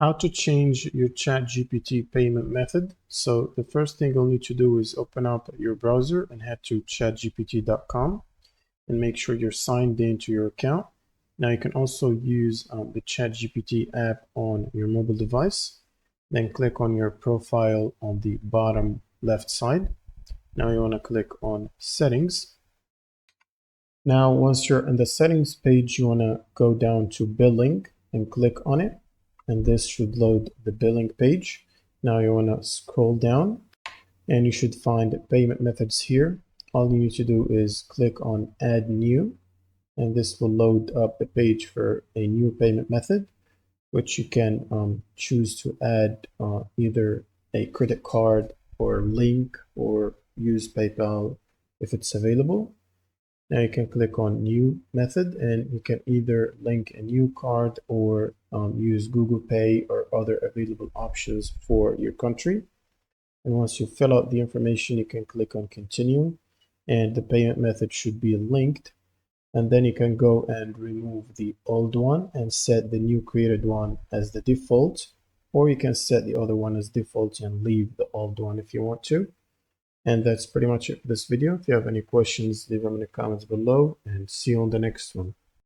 How to change your ChatGPT payment method. So the first thing you'll need to do is open up your browser and head to chatgpt.com and make sure you're signed into your account. Now you can also use the ChatGPT app on your mobile device. Then click on your profile on the bottom left side. Now you want to click on settings. Now once you're in the settings page, you want to go down to billing and click on it. And this should load the billing page. Now you want to scroll down and you should find payment methods here. All you need to do is click on add new, and this will load up the page for a new payment method, which you can choose to add either a credit card or link or use PayPal if it's available. Now you can click on new method and you can either link a new card or use Google Pay or other available options for your country. And once you fill out the information, you can click on continue and the payment method should be linked. And then you can go and remove the old one and set the new created one as the default, or you can set the other one as default and leave the old one if you want to. And that's pretty much it for this video. If you have any questions, leave them in the comments below and see you on the next one.